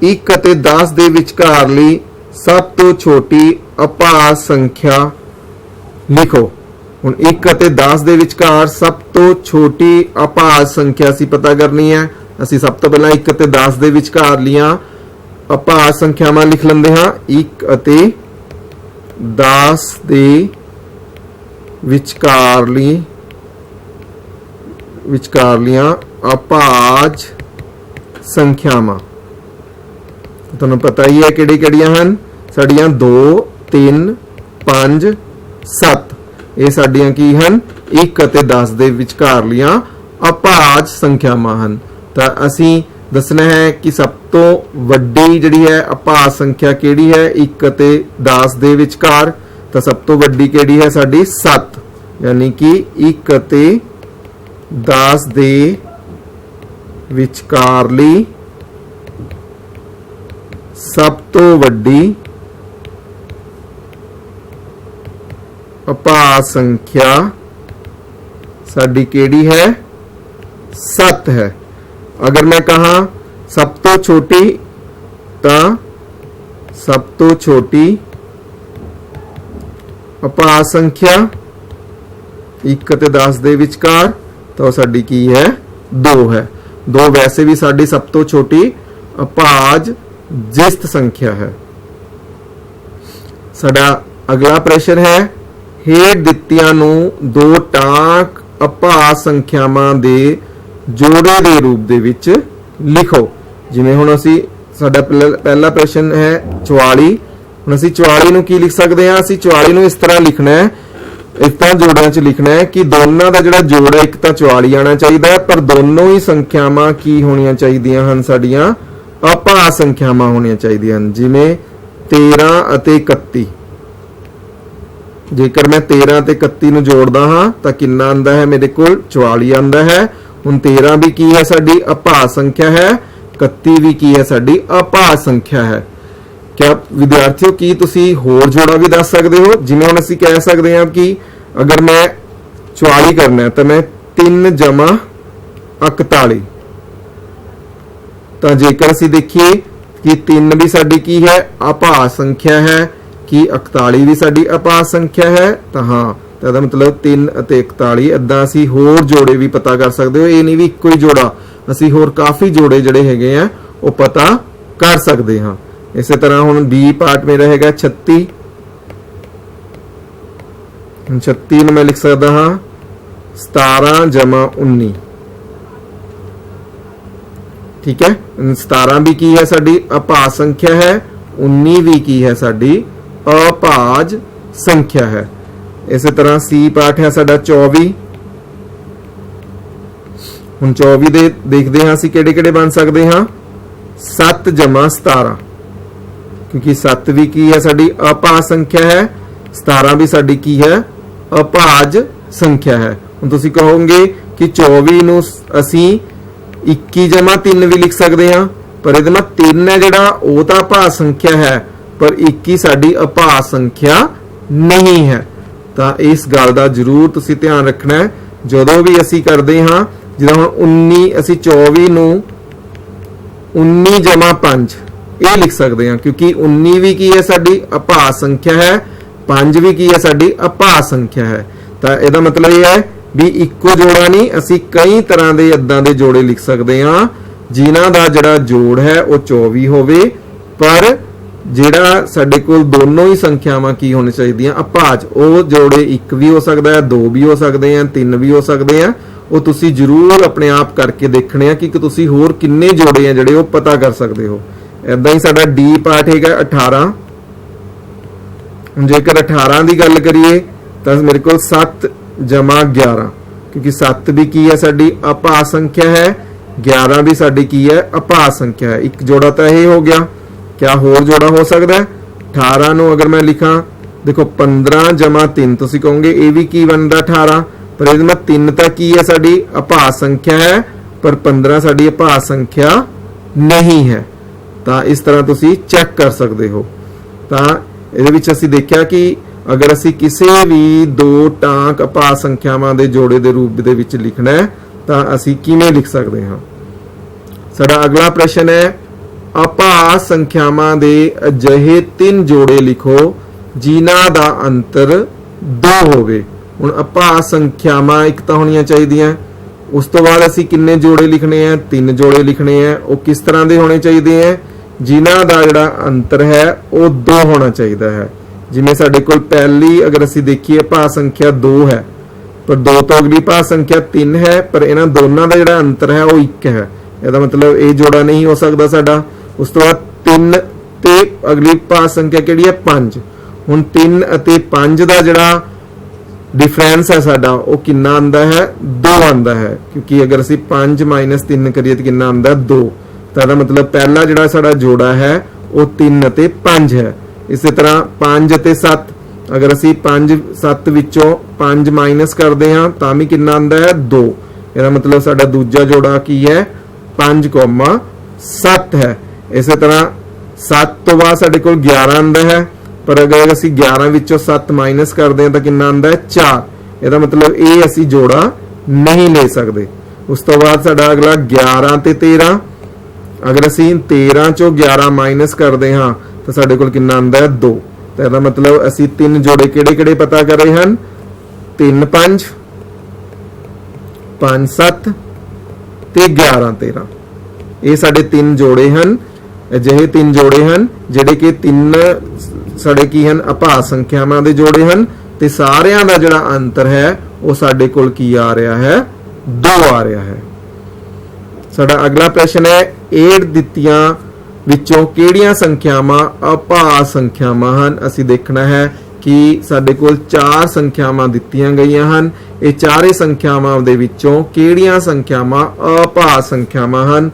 1 ਅਤੇ 10 ਦੇ ਵਿਚਕਾਰਲੀ ਸਭ ਤੋਂ ਛੋਟੀ ਅਭਾਜ ਸੰਖਿਆ ਲਿਖੋ। ਹੁਣ 1 ਅਤੇ 10 ਦੇ ਵਿਚਕਾਰ ਸਭ ਤੋਂ ਛੋਟੀ ਅਭਾਜ ਸੰਖਿਆ ਅਸੀਂ ਪਤਾ ਕਰਨੀ ਹੈ। ਅਸੀਂ ਸਭ ਤੋਂ ਪਹਿਲਾਂ 1 ਅਤੇ 10 ਦੇ ਵਿਚਕਾਰ ਲੀਆਂ ਅਭਾਜ ਸੰਖਿਆਵਾਂ ਲਿਖ ਲੈਂਦੇ ਹਾਂ। 1 ਅਤੇ 10 ਦੇ ਵਿਚਕਾਰਲੀਆਂ ਅਭਾਜ ਸੰਖਿਆਵਾਂ ਤੁਹਾਨੂੰ ਪਤਾ ਹੀ ਹੈ ਕਿਹੜੀਆਂ ਹਨ ਸਾਡੀਆਂ 2 3 5 7। ਇਹ ਸਾਡੀਆਂ ਕੀ ਹਨ 1 ਅਤੇ 10 ਦੇ ਵਿਚਕਾਰਲੀਆਂ ਅਭਾਜ ਸੰਖਿਆਵਾਂ ਹਨ। ਤਾਂ ਅਸੀਂ ਦੱਸਣਾ ਹੈ ਕਿ ਸਭ ਤੋਂ ਵੱਡੀ ਜਿਹੜੀ ਹੈ ਅਭਾਜ ਸੰਖਿਆ ਕਿਹੜੀ ਹੈ 1 ਅਤੇ 10 ਦੇ ਵਿਚਕਾਰ। ਤਾਂ ਸਭ ਤੋਂ ਵੱਡੀ ਕਿਹੜੀ ਹੈ ਸਾਡੀ 7, ਯਾਨੀ ਕਿ 1 ਅਤੇ 10 ਦੇ ਵਿਚਕਾਰਲੀ ਸਭ ਤੋਂ ਵੱਡੀ ਅਭਾਜ ਸੰਖਿਆ ਸਾਡੀ ਕਿਹੜੀ ਹੈ 7 ਹੈ। अगर मैं कहा सब तो छोटी, तो सब तो छोटी अभाज संख्या 1 ਅਤੇ 10 ਦੇ ਵਿਚਕਾਰ ਤਾਂ ਸਾਡੀ ਕੀ ਹੈ 2 ਹੈ। 2 ਵੈਸੇ ਵੀ ਸਾਡੀ ਸਭ ਤੋਂ ਛੋਟੀ ਅਭਾਜ ਜਿਸਤ ਸੰਖਿਆ ਹੈ। ਸਾਡਾ ਅਗਲਾ ਪ੍ਰਸ਼ਨ ਹੈ ਹੇਠ ਦਿੱਤੀਆਂ ਨੂੰ 2 ਟਾਂਕ ਅਭਾਜ ਸੰਖਿਆਵਾਂ ਦੇ ਜੋੜੇ ਦੇ ਰੂਪ ਦੇ ਵਿੱਚ ਲਿਖੋ। ਜਿਵੇਂ ਹੁਣ ਅਸੀਂ ਸਾਡਾ ਪਹਿਲਾ ਪ੍ਰਸ਼ਨ ਹੈ 44। ਹੁਣ ਅਸੀਂ 44 ਨੂੰ ਕੀ ਲਿਖ ਸਕਦੇ ਹਾਂ। ਅਸੀਂ 44 ਨੂੰ ਇਸ ਤਰ੍ਹਾਂ ਲਿਖਣਾ ਹੈ, ਇਸ ਤਰ੍ਹਾਂ ਜੋੜਿਆਂ 'ਚ ਲਿਖਣਾ ਹੈ ਕਿ ਦੋਨਾਂ ਦਾ ਜਿਹੜਾ ਜੋੜ ਹੈ ਇੱਕ ਤਾਂ 44 ਆਣਾ ਚਾਹੀਦਾ ਹੈ, ਪਰ ਦੋਨੋਂ ਹੀ ਸੰਖਿਆਵਾਂ ਕੀ ਹੋਣੀਆਂ ਚਾਹੀਦੀਆਂ ਹਨ ਸਾਡੀਆਂ ਅਭਾਜ ਸੰਖਿਆਵਾਂ ਹੋਣੀਆਂ ਚਾਹੀਦੀਆਂ ਹਨ। ਜਿਵੇਂ 13 ਅਤੇ 31। ਜੇਕਰ ਮੈਂ 13 ਤੇ 31 ਨੂੰ ਜੋੜਦਾ ਹਾਂ ਤਾਂ ਕਿੰਨਾ ਆਉਂਦਾ ਹੈ ਮੇਰੇ ਕੋਲ 44 ਆਉਂਦਾ ਹੈ। ਹੁਣ 13 ਵੀ ਕੀ ਹੈ ਸਾਡੀ ਅਭਾਜ ਸੰਖਿਆ ਹੈ, 31 ਵੀ ਕੀ ਹੈ ਸਾਡੀ ਅਭਾਜ ਸੰਖਿਆ ਹੈ। ਕਿਆ ਵਿਦਿਆਰਥੀਓ ਕੀ ਤੁਸੀਂ ਹੋਰ ਜੋੜਾ ਵੀ ਦੱਸ ਸਕਦੇ ਹੋ। ਜਿਵੇਂ ਹੁਣ ਅਸੀਂ ਕਹਿ ਸਕਦੇ ਹਾਂ ਕਿ ਅਗਰ ਮੈਂ 44 ਕਰਨਾ ਹੈ ਤਾਂ ਮੈਂ 3 ਜਮਾ 41। ਤਾਂ ਜੇਕਰ ਅਸੀਂ ਦੇਖੀਏ ਕਿ 3 ਵੀ ਸਾਡੀ ਕੀ ਹੈ ਅਭਾਜ ਸੰਖਿਆ ਹੈ, ਕਿ 41 ਵੀ ਸਾਡੀ ਅਭਾਜ ਸੰਖਿਆ ਹੈ, ਤਾਂ ਹਾਂ ਤਾਂ ਇਹਦਾ ਮਤਲਬ 3 ਅਤੇ 41। ਇਦਾਂ ਅਸੀਂ ਹੋਰ ਜੋੜੇ ਵੀ ਪਤਾ ਕਰ ਸਕਦੇ ਹੋ, ਇਹ ਨਹੀਂ ਵੀ ਇੱਕੋ ਹੀ ਜੋੜਾ, ਅਸੀਂ ਹੋਰ ਕਾਫੀ ਜੋੜੇ ਜਿਹੜੇ ਹੈਗੇ ਆ ਉਹ ਪਤਾ ਕਰ ਸਕਦੇ ਹਾਂ। ਇਸੇ ਤਰ੍ਹਾਂ ਹੁਣ ਬੀ ਪਾਰਟ ਮੇਰਾ ਹੈਗਾ 36। 36 ਨੂੰ ਮੈਂ ਲਿਖ ਸਕਦਾ ਹਾਂ 17 ਜਮਾ 19। ਠੀਕ ਹੈ, 17 ਵੀ ਕੀ ਹੈ ਸਾਡੀ ਅਭਾਜ ਸੰਖਿਆ ਹੈ, 19 ਵੀ ਕੀ ਹੈ ਸਾਡੀ ਅਭਾਜ ਸੰਖਿਆ ਹੈ। ਇਸੇ ਤਰ੍ਹਾਂ ਸੀ ਪਾਰਟ ਹੈ ਸਾਡਾ 24। ਹੁਣ 24 ਦੇ ਦੇਖਦੇ ਹਾਂ ਅਸੀਂ ਕਿਹੜੇ ਕਿਹੜੇ ਬਣ ਸਕਦੇ ਹਾਂ। 7 ਜਮਾ 17, ਕਿਉਂਕਿ 7 ਵੀ ਕੀ ਹੈ ਸਾਡੀ ਅਭਾਜ ਸੰਖਿਆ ਹੈ, 17 ਵੀ ਸਾਡੀ ਕੀ ਹੈ ਅਭਾਜ ਸੰਖਿਆ ਹੈ। ਹੁਣ ਤੁਸੀਂ ਕਹੋਗੇ ਕਿ 24 ਨੂੰ ਅਸੀਂ 21 ਜਮਾ 3 ਵੀ ਲਿਖ ਸਕਦੇ ਹਾਂ, ਪਰ ਇਹਦੇ ਨਾਲ 3 ਹੈ ਜਿਹੜਾ ਉਹ ਤਾਂ ਅਭਾਜ ਸੰਖਿਆ ਹੈ, ਪਰ 21 ਸਾਡੀ ਅਭਾਜ ਸੰਖਿਆ ਨਹੀਂ ਹੈ। ਤਾਂ ਇਸ ਗੱਲ ਦਾ ਜ਼ਰੂਰ ਤੁਸੀਂ ਧਿਆਨ ਰੱਖਣਾ ਹੈ ਜਦੋਂ ਵੀ ਅਸੀਂ ਕਰਦੇ ਹਾਂ। ਜਿੱਦਾਂ ਹੁਣ 19 ਅਸੀਂ 24 ਨੂੰ 19 ਜਮਾ 5 ਇਹ ਲਿਖ ਸਕਦੇ ਹਾਂ, ਕਿਉਂਕਿ 19 ਵੀ ਕੀ ਹੈ ਸਾਡੀ ਅਭਾਜ ਸੰਖਿਆ ਹੈ, 5 ਵੀ ਕੀ ਹੈ ਸਾਡੀ ਅਭਾਜ ਸੰਖਿਆ ਹੈ। ਤਾਂ ਇਹਦਾ ਮਤਲਬ ਇਹ ਹੈ ਵੀ ਇੱਕੋ ਜੋੜਾ ਨਹੀਂ, ਅਸੀਂ ਕਈ ਤਰ੍ਹਾਂ ਦੇ ਇਦਾਂ ਦੇ ਜੋੜੇ ਲਿਖ ਸਕਦੇ ਹਾਂ ਜਿਨ੍ਹਾਂ ਦਾ ਜਿਹੜਾ ਜੋੜ ਹੈ ਉਹ 24 ਹੋਵੇ, ਪਰ ਜਿਹੜਾ ਸਾਡੇ ਕੋਲ ਦੋਨੋਂ ਹੀ ਸੰਖਿਆਵਾਂ ਕੀ ਹੋਣੀ ਚਾਹੀਦੀਆਂ ਅਭਾਜ। ਉਹ ਜੋੜੇ 1 ਵੀ ਹੋ ਸਕਦਾ ਹੈ, 2 ਵੀ ਹੋ ਸਕਦੇ ਆ, 3 ਵੀ ਹੋ ਸਕਦੇ ਆ। ਉਹ ਤੁਸੀਂ ਜ਼ਰੂਰ ਆਪਣੇ ਆਪ ਕਰਕੇ ਦੇਖਣੇ ਆ ਕਿ ਤੁਸੀਂ ਹੋਰ ਕਿੰਨੇ ਜੋੜੇ ਆ ਜਿਹੜੇ ਉਹ ਪਤਾ ਕਰ ਸਕਦੇ ਹੋ। ਇਦਾਂ ਹੀ ਸਾਡਾ ਡੀ ਪਾਰਟ ਹੈਗਾ 18। ਜੇਕਰ 18 ਦੀ ਗੱਲ ਕਰੀਏ ਤਾਂ ਮੇਰੇ ਕੋਲ 7 ਜਮਾ 11, ਕਿਉਂਕਿ 7 ਵੀ ਕੀ ਹੈ ਸਾਡੀ ਅਭਾਜ ਸੰਖਿਆ ਹੈ, 11 ਵੀ ਸਾਡੀ ਕੀ ਹੈ ਅਭਾਜ ਸੰਖਿਆ ਹੈ। ਇੱਕ ਜੋੜਾ ਤਾਂ ਇਹ ਹੋ ਗਿਆ। क्या होर जोड़ा हो सकता है? 18 ਨੂੰ अगर मैं लिखा देखो 15 जमा 3, ਤੁਸੀਂ ਕਹੋਗੇ ਇਹ ਵੀ ਕੀ ਬਣਦਾ 18, ਪਰ ਇਹਦੇ ਨਾਲ 3 ਤਾਂ ਕੀ ਹੈ ਸਾਡੀ ਅਭਾਜ ਸੰਖਿਆ ਹੈ, ਪਰ 15 ਸਾਡੀ ਅਭਾਜ ਸੰਖਿਆ ਨਹੀਂ ਹੈ। ਤਾਂ ਇਸ ਤਰ੍ਹਾਂ ਤੁਸੀਂ ਚੈੱਕ ਕਰ ਸਕਦੇ ਹੋ। ਤਾਂ ਇਹਦੇ ਵਿੱਚ ਅਸੀਂ ਦੇਖਿਆ ਕਿ ਅਗਰ ਅਸੀਂ ਕਿਸੇ ਵੀ ਦੋ ਟਾਂਕ ਅਭਾਜ ਸੰਖਿਆਵਾਂ ਦੇ ਜੋੜੇ ਦੇ ਰੂਪ ਦੇ ਵਿੱਚ ਲਿਖਣਾ ਹੈ ਤਾਂ ਅਸੀਂ ਕਿਵੇਂ ਲਿਖ ਸਕਦੇ ਹਾਂ। ਸਾਡਾ ਅਗਲਾ ਪ੍ਰਸ਼ਨ ਹੈ ਅਭਾਜ ਸੰਖਿਆਵਾਂ ਦੇ ਅਜਿਹੇ 3 ਜੋੜੇ ਲਿਖੋ ਜਿਨ੍ਹਾਂ ਦਾ ਅੰਤਰ 2 ਹੋਵੇ। ਹੁਣ ਅਭਾਜ ਸੰਖਿਆਵਾਂ ਇੱਕ ਤਾਂ ਹੋਣੀਆਂ ਚਾਹੀਦੀਆਂ, ਉਸ ਤੋਂ ਬਾਅਦ ਅਸੀਂ ਕਿੰਨੇ ਜੋੜੇ ਲਿਖਣੇ ਆ? 3 ਜੋੜੇ ਲਿਖਣੇ ਆ। ਉਹ ਕਿਸ ਤਰ੍ਹਾਂ ਦੇ ਹੋਣੇ ਚਾਹੀਦੇ ਆ? ਜਿਨ੍ਹਾਂ ਦਾ ਜਿਹੜਾ ਅੰਤਰ ਹੈ ਉਹ 2 ਹੋਣਾ ਚਾਹੀਦਾ ਹੈ। ਜਿਵੇਂ ਸਾਡੇ ਕੋਲ ਪਹਿਲੀ ਅਗਰ ਅਸੀਂ ਦੇਖੀਏ ਅਭਾਜ ਸੰਖਿਆ 2 ਹੈ, ਪਰ 2 ਤੋਂ ਅਗਲੀ ਅਭਾਜ ਸੰਖਿਆ 3 ਹੈ, ਪਰ ਇਹਨਾਂ ਦੋਨਾਂ ਦਾ ਜਿਹੜਾ ਅੰਤਰ ਹੈ ਉਹ 1 ਹੈ। ਇਹਦਾ ਮਤਲਬ ਇਹ ਜੋੜਾ ਨਹੀਂ ਹੋ ਸਕਦਾ ਸਾਡਾ। ਉਸ ਤੋਂ ਬਾਅਦ 3 ਤੇ ਅਗਲੀ ਅਭਾਜ ਸੰਖਿਆ ਕਿਹੜੀ ਹੈ 5। ਹੁਣ 3 ਅਤੇ 5 ਦਾ ਜਿਹੜਾ डिफरेंस है साडा वो कितना आंदा है 2 आंदा है, क्योंकि अगर असी 5 - 3 करिए तो कितना आंदा 2। तो मतलब पहला जिहड़ा साडा जोड़ा है वो 3 ਅਤੇ 5 है। इस तरह 5 ਅਤੇ 7 अगर असी 5 7 विचों 5 माइनस करते हैं तो भी कितना आंदा है 2। इसका मतलब साडा दूजा जोड़ा की है 5,7 है। इस तरह 7 तो बाद साडे कोल 11 आंदा है, पर अगर असी 11 विचों 7 माइनस करते हैं तो कितना आंदा है 4। ਇਹਦਾ मतलब ये असी जोड़ा नहीं ले सकते। उस तो बाद साडा अगला 11 ਤੇ 13, अगर असी 13 ਚੋਂ 11 माइनस करते हाँ तो साडे कोल कितना आंदा है 2। तो ਇਹਦਾ मतलब असी 3 जोड़े ਕਿਹੜੇ पता कर रहे हैं 3 5 5 7 ਤੇ 11 13। ਇਹ ਸਾਡੇ 3 जोड़े हैं। ਅਜਿਹੇ 3 जोड़े हैं ਜਿਹੜੇ ਕਿ 3 ਸਾਡੇ ਕੀ ਹਨ ਅਭਾਜ ਸੰਖਿਆਵਾਂ ਦੇ ਜੋੜੇ ਹਨ ਤੇ ਸਾਰਿਆਂ ਦਾ ਜਿਹੜਾ ਅੰਤਰ ਹੈ ਉਹ ਸਾਡੇ ਕੋਲ ਕੀ ਆ ਰਿਹਾ ਹੈ 2 ਆ ਰਿਹਾ ਹੈ। ਸਾਡਾ ਅਗਲਾ ਪ੍ਰਸ਼ਨ ਹੈ 8 ਦਿੱਤੀਆਂ ਵਿੱਚੋਂ ਕਿਹੜੀਆਂ ਸੰਖਿਆਵਾਂ ਅਭਾਜ ਸੰਖਿਆਵਾਂ ਹਨ। ਅਸੀਂ ਦੇਖਣਾ ਹੈ ਕਿ ਸਾਡੇ ਕੋਲ 4 ਸੰਖਿਆਵਾਂ ਦਿੱਤੀਆਂ ਗਈਆਂ ਹਨ। ਇਹ ਚਾਰੇ ਸੰਖਿਆਵਾਂ ਦੇ ਵਿੱਚੋਂ ਕਿਹੜੀਆਂ ਸੰਖਿਆਵਾਂ ਅਭਾਜ ਸੰਖਿਆਵਾਂ ਹਨ।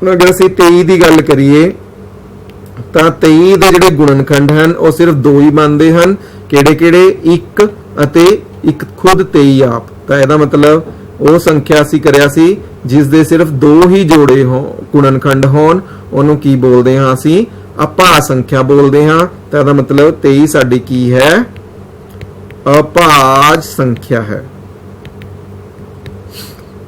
ਅਗਰ ਅਸੀਂ 23 ਦੀ ਗੱਲ ਕਰੀਏ ਤਾਂ 23 ਦੇ ਜਿਹੜੇ ਗੁਣਨਖੰਡ ਹਨ ਉਹ ਸਿਰਫ 2 ਹੀ ਬਣਦੇ ਹਨ। ਕਿਹੜੇ 1 ਅਤੇ 1 ਖੁਦ 23 ਆਪ। ਤਾਂ ਇਹਦਾ ਮਤਲਬ ਉਹ ਸੰਖਿਆ ਅਸੀਂ ਕਰਿਆ ਸੀ ਜਿਸ ਦੇ ਸਿਰਫ 2 ਹੀ ਜੋੜੇ ਹੋ ਗੁਣਨਖੰਡ ਹੋਣ, ਉਹਨੂੰ ਕੀ ਬੋਲਦੇ ਹਾਂ ਅਸੀਂ ਅਭਾਜ ਸੰਖਿਆ ਬੋਲਦੇ ਹਾਂ। ਤਾਂ ਇਹਦਾ ਮਤਲਬ 23 ਸਾਡੀ ਕੀ ਹੈ ਅਭਾਜ ਸੰਖਿਆ ਹੈ।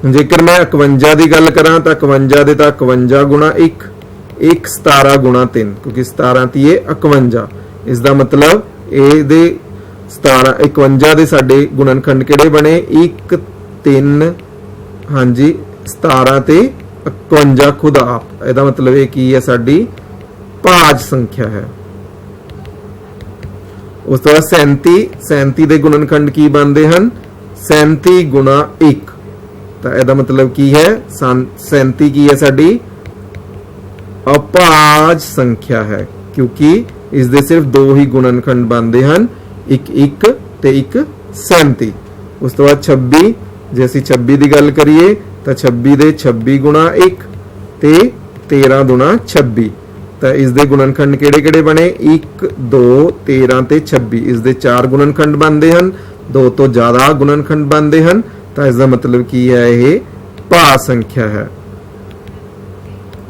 ਜੇਕਰ ਮੈਂ 51 ਦੀ ਗੱਲ ਕਰਾਂ ਤਾਂ 51 ਦੇ ਤਾਂ 51 ਗੁਣਾ 1 17 ਗੁਣਾ 3, क्योंकि 17 ਤੀ 51। इस दा मतलब ए दे 17 51 ਦੇ ਸਾਡੇ ਗੁਣਨਖੰਡ ਕਿਹੜੇ ਬਣੇ 1 3 ਹਾਂਜੀ 17 ਤੇ 51 खुद आप ਇਹਦਾ ਮਤਲਬ ਇਹ ਕੀ ਹੈ ਸਾਡੀ ਭਾਜ ਸੰਖਿਆ ਹੈ। ਉਸ ਤੋਂ ਬਾਅਦ 37 ਦੇ ਗੁਣਨਖੰਡ ਕੀ ਬਣਦੇ ਹਨ 37 ਗੁਣਾ 1 ਤਾਂ ਇਹਦਾ ਮਤਲਬ ਕੀ ਹੈ 37 ਕੀ ਹੈ ਸਾਡੀ ਅਪਾਜ ਸੰਖਿਆ ਹੈ क्योंकि ਇਸ ਦੇ ਸਿਰਫ ਦੋ ਹੀ ਗੁਣਨਖੰਡ ਬਣਦੇ ਹਨ ਇੱਕ 1 ਤੇ ਇੱਕ 37। ਉਸ ਤੋਂ ਬਾਅਦ 26 ਜੇ ਅਸੀਂ 26 ਦੀ ਗੱਲ ਕਰੀਏ ਤਾਂ 26 ਦੇ 26 ਗੁਣਾ 1 ਤੇ 13 ਗੁਣਾ 26 ਤਾਂ ਇਸ ਦੇ ਗੁਣਨਖੰਡ ਕਿਹੜੇ ਕਿਹੜੇ ਬਣੇ 1 2 13 ਤੇ 26 ਇਸ ਦੇ 4 ਗੁਣਨਖੰਡ ਬਣਦੇ ਹਨ 2 ਤੋਂ ਜ਼ਿਆਦਾ ਗੁਣਨਖੰਡ ਬਣਦੇ ਹਨ ਤਾਂ ਇਸ ਦਾ ਮਤਲਬ ਕੀ ਹੈ ਇਹ ਭਾਜ ਸੰਖਿਆ ਹੈ।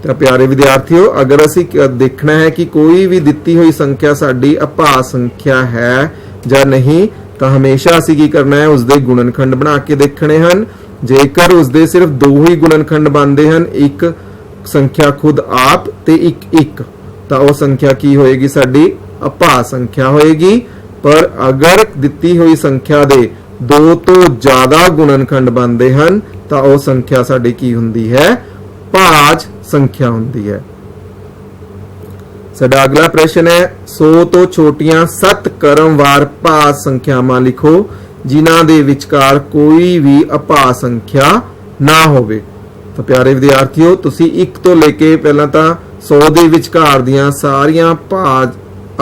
ਤਾਂ ਪਿਆਰੇ ਵਿਦਿਆਰਥੀਓ ਅਗਰ ਅਸੀਂ ਦੇਖਣਾ ਹੈ ਕਿ ਕੋਈ ਵੀ ਦਿੱਤੀ ਹੋਈ ਸੰਖਿਆ ਸਾਡੀ ਅਭਾਜ ਸੰਖਿਆ ਹੈ ਜਾਂ ਨਹੀਂ ਤਾਂ ਹਮੇਸ਼ਾ ਅਸੀਂ ਕੀ ਕਰਨਾ ਹੈ ਉਸ ਦੇ ਗੁਣਨਖੰਡ ਬਣਾ ਕੇ ਦੇਖਣੇ ਹਨ। ਜੇਕਰ ਉਸ ਦੇ ਸਿਰਫ ਦੋ ਹੀ ਗੁਣਨਖੰਡ ਬਣਦੇ ਹਨ ਇੱਕ ਸੰਖਿਆ ਖੁਦ ਆਪ ਤੇ ਇੱਕ 1 ਤਾਂ ਉਹ ਸੰਖਿਆ ਕੀ ਹੋਏਗੀ ਸਾਡੀ ਅਭਾਜ ਸੰਖਿਆ ਹੋਏਗੀ। ਪਰ ਅਗਰ ਦਿੱਤੀ ਹੋਈ ਸੰਖਿਆ ਦੇ ਦੋ ਤੋਂ ਜ਼ਿਆਦਾ ਗੁਣਨਖੰਡ ਬਣਦੇ ਹਨ ਤਾਂ ਉਹ ਸੰਖਿਆ ਸਾਡੀ ਕੀ ਹੁੰਦੀ ਹੈ ਭਾਜ ਸੰਖਿਆ ਹੁੰਦੀ ਹੈ। ਸਾਡਾ ਅਗਲਾ ਪ੍ਰਸ਼ਨ ਹੈ 100 ਤੋਂ ਛੋਟੀਆਂ 7 ਕਰਮਵਾਰ ਭਾਜ ਸੰਖਿਆਵਾਂ ਲਿਖੋ ਜਿਨ੍ਹਾਂ ਦੇ ਵਿਚਕਾਰ ਕੋਈ ਵੀ ਅਭਾਜ ਸੰਖਿਆ ਨਾ ਹੋਵੇ। ਤਾਂ ਪਿਆਰੇ ਵਿਦਿਆਰਥੀਓ ਤੁਸੀਂ 1 ਤੋਂ ਲੈ ਕੇ ਪਹਿਲਾਂ ਤਾਂ 100 ਦੇ ਵਿਚਕਾਰ ਦੀਆਂ ਸਾਰੀਆਂ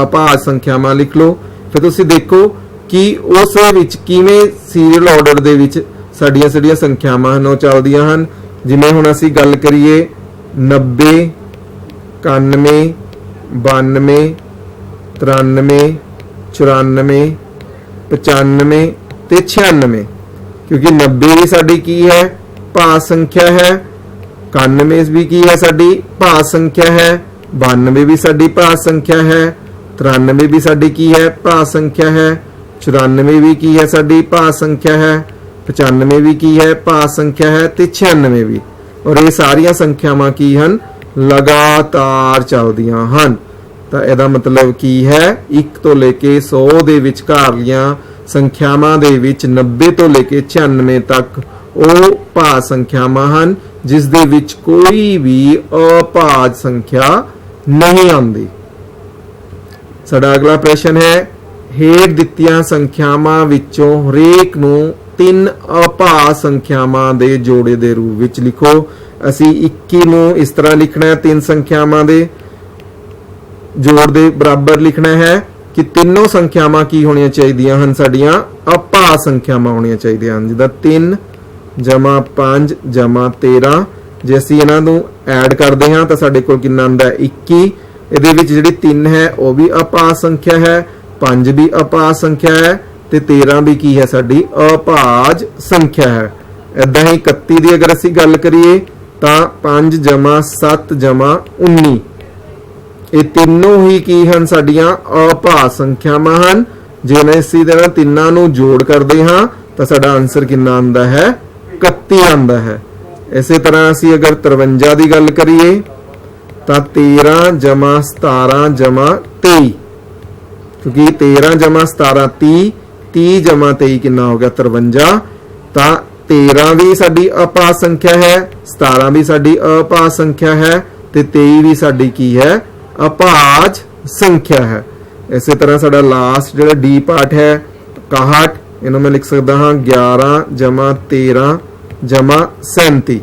ਅਭਾਜ ਸੰਖਿਆਵਾਂ ਲਿਖ ਲਓ। ਫਿਰ ਤੁਸੀਂ ਦੇਖੋ ਕਿ ਉਸ ਵਿੱਚ ਕਿਵੇਂ ਸੀਰੀਅਲ ਆਰਡਰ ਦੇ ਵਿੱਚ ਸਾਡੀਆਂ ਸੰਖਿਆਵਾਂ ਹਨ ਉਹ ਚੱਲਦੀਆਂ ਹਨ। ਜਿਵੇਂ ਹੁਣ ਅਸੀਂ ਗੱਲ ਕਰੀਏ 90 91 92 93 94 95 ਤੇ 96 ਕਿਉਂਕਿ 90 ਵੀ ਸਾਡੀ ਕੀ ਹੈ ਭਾਜ ਸੰਖਿਆ ਹੈ 91 ਵੀ ਕੀ ਹੈ ਸਾਡੀ ਭਾਜ ਸੰਖਿਆ ਹੈ 92 ਵੀ ਸਾਡੀ ਭਾਜ ਸੰਖਿਆ ਹੈ 93 ਵੀ ਸਾਡੀ ਕੀ ਹੈ ਭਾਜ ਸੰਖਿਆ ਹੈ 94 ਵੀ ਕੀ ਹੈ ਸਾਡੀ ਭਾਜ ਸੰਖਿਆ ਹੈ 95 ਵੀ ਕੀ ਹੈ ਭਾਜ ਸੰਖਿਆ ਹੈ ਤੇ 96 ਵੀ ਔਰ ਇਹ ਸਾਰੀਆਂ ਸੰਖਿਆਵਾਂ ਕੀ ਹਨ ਲਗਾਤਾਰ ਚੱਲਦੀਆਂ ਹਨ। ਤਾਂ ਇਹਦਾ ਮਤਲਬ ਕੀ ਹੈ 1 ਤੋਂ ਲੈ ਕੇ 100 ਦੇ ਵਿਚਕਾਰਲੀਆਂ ਸੰਖਿਆਵਾਂ ਦੇ ਵਿੱਚ 90 ਤੋਂ ਲੈ ਕੇ 96 ਤੱਕ ਉਹ ਭਾਜ ਸੰਖਿਆਵਾਂ ਹਨ ਜਿਸ ਦੇ ਵਿੱਚ ਕੋਈ ਵੀ ਅਭਾਜ ਸੰਖਿਆ ਨਹੀਂ ਆਉਂਦੀ। ਸਾਡਾ ਅਗਲਾ ਪ੍ਰਸ਼ਨ ਹੈ ਹੇਠ ਦਿੱਤੀਆਂ ਸੰਖਿਆਵਾਂ ਵਿੱਚੋਂ ਹਰੇਕ ਨੂੰ 3 ਅਭਾਜ ਸੰਖਿਆਵਾਂ ਦੇ ਜੋੜੇ ਦੇ ਰੂਪ ਵਿੱਚ ਲਿਖੋ। ਅਸੀਂ 21 ਨੂੰ ਇਸ ਤਰ੍ਹਾਂ ਲਿਖਣਾ ਹੈ 3 ਸੰਖਿਆਵਾਂ ਦੇ ਜੋੜ ਦੇ ਬਰਾਬਰ ਲਿਖਣਾ ਹੈ ਕਿ ਤਿੰਨੋਂ ਸੰਖਿਆਵਾਂ ਕੀ ਹੋਣੀਆਂ ਚਾਹੀਦੀਆਂ ਹਨ ਸਾਡੀਆਂ ਅਭਾਜ ਸੰਖਿਆਵਾਂ ਹੋਣੀਆਂ ਚਾਹੀਦੀਆਂ ਹਨ। ਜਿੱਦਾਂ 3 ਜਮਾ 5 ਜਮਾ 13 ਜੇ ਅਸੀਂ ਇਹਨਾਂ ਨੂੰ ਐਡ ਕਰਦੇ ਹਾਂ ਤਾਂ ਸਾਡੇ ਕੋਲ ਕਿੰਨਾ ਆਉਂਦਾ ਹੈ 21। ਇਹਦੇ ਵਿੱਚ ਜਿਹੜੀ 3 ਹੈ ਉਹ ਵੀ ਅਭਾਜ ਸੰਖਿਆ ਹੈ 5 ਵੀ ਅਭਾਜ ਸੰਖਿਆ ਹੈ ਤੇ 13 ਵੀ ਕੀ ਹੈ ਸਾਡੀ ਅਭਾਜ ਸੰਖਿਆ ਹੈ। ਇਦਾਂ ਹੀ 31 ਦੀ ਅਗਰ ਅਸੀਂ ਗੱਲ ਕਰੀਏ ਤਾਂ 5 ਜਮਾ 7 ਜਮਾ 19 ਇਹ ਤਿੰਨੋਂ ਹੀ ਕੀ ਹਨ ਸਾਡੀਆਂ ਅਭਾਜ ਸੰਖਿਆਵਾਂ ਹਨ। ਜੇ ਅਸੀਂ ਇਹਨਾਂ ਤਿੰਨਾਂ ਨੂੰ ਜੋੜ ਕਰਦੇ ਹਾਂ ਤਾਂ ਸਾਡਾ ਆਨਸਰ ਕਿੰਨਾ ਆਉਂਦਾ ਹੈ 31 ਆਉਂਦਾ ਹੈ। ਇਸੇ ਤਰ੍ਹਾਂ ਅਸੀਂ ਅਗਰ 53 ਦੀ ਗੱਲ ਕਰੀਏ ਤਾਂ 13 ਜਮਾ 17 ਜਮਾ 23 ਕਿਉਂਕਿ 13 ਜਮਾ 17 30 30 ਜਮਾ 23 ਕਿੰਨਾ ਹੋ ਗਿਆ 53 ਤਾਂ 13 ਵੀ ਸਾਡੀ ਅਭਾਜ ਸੰਖਿਆ ਹੈ 17 ਵੀ ਸਾਡੀ ਅਭਾਜ ਸੰਖਿਆ ਹੈ ਤੇ 23 ਵੀ ਸਾਡੀ ਕੀ ਹੈ ਅਭਾਜ ਸੰਖਿਆ ਹੈ। ਇਸੇ ਤਰ੍ਹਾਂ ਸਾਡਾ ਲਾਸਟ ਜਿਹੜਾ ਡੀ ਪਾਰਟ ਹੈ 61 ਇਹਨੂੰ ਮੈਂ ਲਿਖ ਸਕਦਾ ਹਾਂ 11 ਜਮਾ 13 ਜਮਾ 37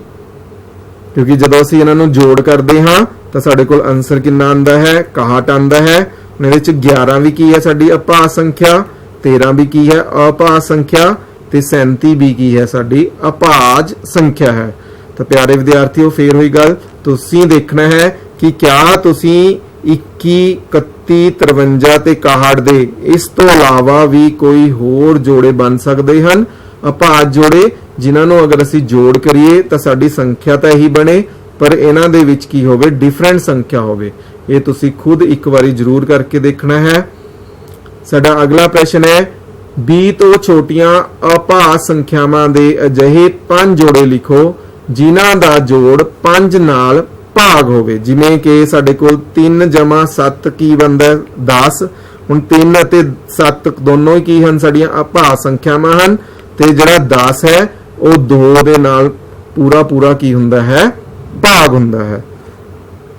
ਕਿਉਂਕਿ ਜਦੋਂ ਅਸੀਂ ਇਹਨਾਂ ਨੂੰ ਜੋੜ ਕਰਦੇ ਹਾਂ ਤਾਂ ਸਾਡੇ ਕੋਲ ਆਨਸਰ ਕਿੰਨਾ ਆਉਂਦਾ ਹੈ 61 ਆਉਂਦਾ ਹੈ। ਇਹਦੇ ਵਿੱਚ 11 ਵੀ ਕੀ ਹੈ ਸਾਡੀ ਅਭਾਜ ਸੰਖਿਆ 13 ਵੀ ਕੀ ਹੈ ਅਭਾਜ ਸੰਖਿਆ ਤੇ 37 ਵੀ ਕੀ ਹੈ ਸਾਡੀ ਅਭਾਜ ਸੰਖਿਆ ਹੈ। ਤਾਂ ਪਿਆਰੇ ਵਿਦਿਆਰਥੀਓ ਫੇਰ ਹੋਈ ਗੱਲ ਤੁਸੀਂ ਦੇਖਣਾ ਹੈ ਕਿ ਕਿਆ ਤੁਸੀਂ 21 31 53 ਤੇ 61 ਦੇ ਇਸ ਤੋਂ ਇਲਾਵਾ ਵੀ ਕੋਈ ਹੋਰ ਜੋੜੇ ਬਣ ਸਕਦੇ ਹਨ ਅਭਾਜ ਜੋੜੇ ਜਿਨ੍ਹਾਂ ਨੂੰ ਅਗਰ ਅਸੀਂ ਜੋੜ ਕਰੀਏ ਤਾਂ ਸਾਡੀ ਸੰਖਿਆ ਤਾਂ ਇਹੀ ਬਣੇ ਪਰ ਇਹਨਾਂ ਦੇ ਵਿੱਚ ਕੀ ਹੋਵੇ ਡਿਫਰੈਂਟ ਸੰਖਿਆ ਹੋਵੇ। ਇਹ ਤੁਸੀਂ ਖੁਦ ਇੱਕ ਵਾਰੀ ਜ਼ਰੂਰ ਕਰਕੇ ਦੇਖਣਾ ਹੈ। ਸਾਡਾ ਅਗਲਾ ਪ੍ਰਸ਼ਨ ਹੈ 20 ਤੋਂ ਛੋਟੀਆਂ ਅਭਾਜ ਸੰਖਿਆਵਾਂ ਦੇ ਅਜਿਹੇ 5 ਜੋੜੇ ਲਿਖੋ ਜਿਨ੍ਹਾਂ ਦਾ ਜੋੜ 5 ਨਾਲ ਭਾਗ ਹੋਵੇ। ਜਿਵੇਂ ਕਿ ਸਾਡੇ ਕੋਲ 3 ਜਮਾ 7 ਕੀ ਬਣਦਾ 10 ਹੁਣ 3 ਅਤੇ 7 ਦੋਨੋਂ ਹੀ ਕੀ ਹਨ, ਸਾਡੀਆਂ ਅਭਾਜ ਸੰਖਿਆਵਾਂ ਹਨ ਤੇ ਜਿਹੜਾ 10 ਹੈ ਉਹ 2 ਦੇ ਨਾਲ ਪੂਰਾ ਪੂਰਾ ਕੀ ਹੁੰਦਾ ਹੈ, ਭਾਗ ਹੁੰਦਾ ਹੈ।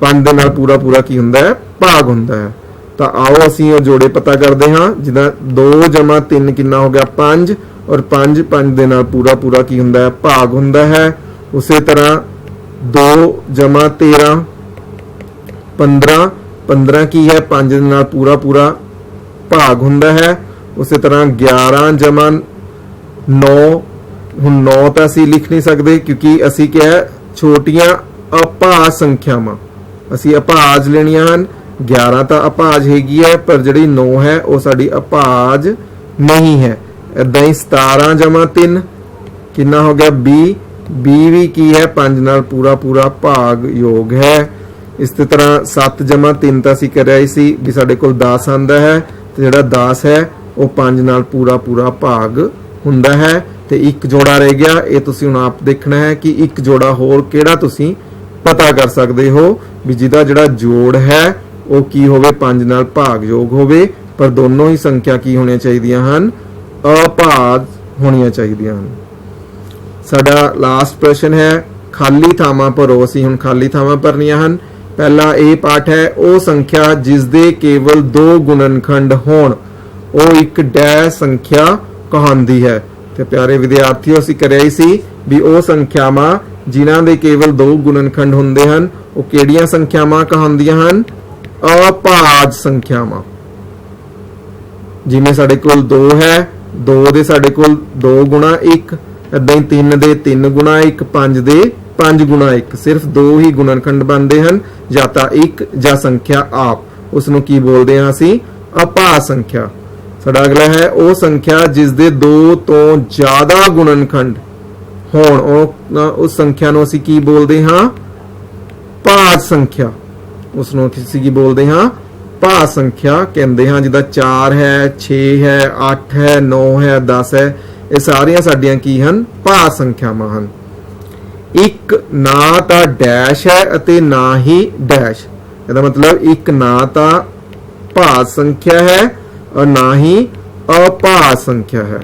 5 ਦੇ ਨਾਲ ਪੂਰਾ ਪੂਰਾ ਕੀ ਹੁੰਦਾ ਹੈ, ਭਾਗ ਹੁੰਦਾ ਹੈ। ਤਾਂ ਆਓ ਅਸੀਂ ਉਹ ਜੋੜੇ ਪਤਾ ਕਰਦੇ ਹਾਂ। ਜਿੱਦਾਂ 2 + 3 ਕਿੰਨਾ ਹੋ ਗਿਆ, 5, ਔਰ 5 ਦੇ ਨਾਲ ਪੂਰਾ ਪੂਰਾ ਕੀ ਹੁੰਦਾ ਹੈ, ਭਾਗ ਹੁੰਦਾ ਹੈ। ਉਸੇ ਤਰ੍ਹਾਂ 2 + 13 15, 15 ਕੀ ਹੈ, 5 ਦੇ ਨਾਲ ਪੂਰਾ ਪੂਰਾ ਭਾਗ ਹੁੰਦਾ ਹੈ। ਉਸੇ ਤਰ੍ਹਾਂ 11 + 9, ਹੁਣ 9 ਤਾਂ ਅਸੀਂ ਲਿਖ ਨਹੀਂ ਸਕਦੇ ਕਿਉਂਕਿ ਅਸੀਂ ਕਿਹਾ ਛੋਟੀਆਂ ਅਭਾਜ ਸੰਖਿਆਵਾਂ, ਅਸੀਂ ਅਭਾਜ ਲੈਣੀਆਂ ਹਨ। 11 ਤਾਂ ਅਭਾਜ ਹੈਗੀ ਹੈ ਪਰ ਜਿਹੜੀ 9 ਹੈ ਉਹ ਸਾਡੀ ਅਭਾਜ ਨਹੀਂ ਹੈ। ਇਦਾਂ ਹੀ 17 + 3 ਕਿੰਨਾ ਹੋ ਗਿਆ, 20, 20 ਵੀ ਕੀ ਹੈ, 5 ਨਾਲ ਪੂਰਾ ਪੂਰਾ ਭਾਗ ਯੋਗ ਹੈ। ਇਸੇ ਤਰ੍ਹਾਂ 7 + 3 ਤਾਂ ਅਸੀਂ ਕਰਿਆ ਹੀ ਸੀ ਵੀ ਸਾਡੇ ਕੋਲ 10 ਆਂਦਾ ਹੈ ਤੇ ਜਿਹੜਾ 10 ਹੈ ਉਹ 5 ਨਾਲ ਪੂਰਾ ਪੂਰਾ ਭਾਗ ਹੁੰਦਾ ਹੈ। ਤੇ ਇੱਕ ਜੋੜਾ ਰਹਿ ਗਿਆ, ਇਹ ਤੁਸੀਂ ਹੁਣ ਆਪ ਦੇਖਣਾ ਹੈ ਕਿ ਇੱਕ ਜੋੜਾ ਹੋਰ ਕਿਹੜਾ ਤੁਸੀਂ ਪਤਾ ਕਰ ਸਕਦੇ ਹੋ ਵੀ ਜਿਹਦਾ ਜਿਹੜਾ ਜੋੜ ਹੈ ਉਹ ਕੀ ਹੋਵੇ, 5 ਨਾਲ ਭਾਗਯੋਗ ਹੋਵੇ ਪਰ ਦੋਨੋਂ ਹੀ ਸੰਖਿਆ ਕੀ ਹੋਣੀਆਂ ਚਾਹੀਦੀਆਂ ਹਨ, ਅਭਾਜ ਹੋਣੀਆਂ ਚਾਹੀਦੀਆਂ ਹਨ। ਸਾਡਾ ਲਾਸਟ ਪ੍ਰਸ਼ਨ ਹੈ ਖਾਲੀ ਥਾਵਾਂ ਭਰੋ। ਅਸੀਂ ਹੁਣ ਖਾਲੀ ਥਾਵਾਂ ਭਰਨੀਆਂ ਹਨ। ਪਹਿਲਾ ਇਹ ਪਾਠ ਹੈ, ਉਹ ਸੰਖਿਆ ਜਿਸ ਦੇ ਕੇਵਲ 2 ਗੁਣਨਖੰਡ ਹੋਣ ਉਹ ਇੱਕ ਡੈਸ਼ ਸੰਖਿਆ ਕਹਾਉਂਦੀ ਹੈ। ਤੇ ਪਿਆਰੇ ਵਿਦਿਆਰਥੀਓ, ਅਸੀਂ ਕਰਿਆ ਹੀ ਸੀ ਵੀ ਉਹ ਸੰਖਿਆਵਾਂ ਜਿਨ੍ਹਾਂ ਦੇ ਕੇਵਲ 2 ਗੁਣਨਖੰਡ ਹੁੰਦੇ ਹਨ ਉਹ ਕਿਹੜੀਆਂ ਸੰਖਿਆਵਾਂ ਕਹਾਉਂਦੀਆਂ ਹਨ, ਅਭਾਜ ਸੰਖਿਆਵਾਂ। ਜਿਵੇਂ ਸਾਡੇ ਕੋਲ 2 ਹੈ, 2 ਦੇ ਸਾਡੇ ਕੋਲ 2 × 1, ਇਦਾਂ ਹੀ 3 ਦੇ 3 × 1, 5 ਦੇ 5 × 1, ਸਿਰਫ 2 ਹੀ ਗੁਣਨਖੰਡ ਬਣਦੇ ਹਨ, ਜਾਂ ਤਾਂ 1 ਜਾਂ ਸੰਖਿਆ ਆਪ, ਉਸ ਨੂੰ ਕੀ ਬੋਲਦੇ ਹਾਂ ਅਸੀਂ, ਅਭਾਜ ਸੰਖਿਆ। ਸਾਡਾ ਅਗਲਾ ਹੈ ਉਹ ਸੰਖਿਆ ਜਿਸ ਦੇ 2 ਤੋਂ ਜ਼ਿਆਦਾ ਗੁਣਨਖੰਡ ਹੋਣ ਉਸ ਸੰਖਿਆ ਨੂੰ ਅਸੀਂ ਕੀ ਬੋਲਦੇ ਹਾਂ, ਭਾਜ ਸੰਖਿਆ। ਉਸ ਨੂੰ ਅਸੀਂ ਕੀ ਬੋਲਦੇ ਹਾਂ, ਭਾਜ ਸੰਖਿਆ ਕਹਿੰਦੇ ਹਾਂ। ਜਿੱਦਾਂ 4 ਹੈ, 6 ਹੈ, 8 ਹੈ, 9 ਹੈ, 10 ਹੈ, ਇਹ ਸਾਰੀਆਂ ਸਾਡੀਆਂ ਕੀ ਹਨ, ਭਾਜ ਸੰਖਿਆਵਾਂ ਹਨ। ਇੱਕ ਨਾ ਤਾਂ ਡੈਸ਼ ਹੈ ਅਤੇ ਨਾ ਹੀ ਡੈਸ਼, ਇਹਦਾ ਮਤਲਬ ਇੱਕ ਨਾ ਤਾਂ ਭਾਜ ਸੰਖਿਆ ਹੈ ਔਰ ਨਾ ਹੀ ਅਭਾਜ ਸੰਖਿਆ ਹੈ।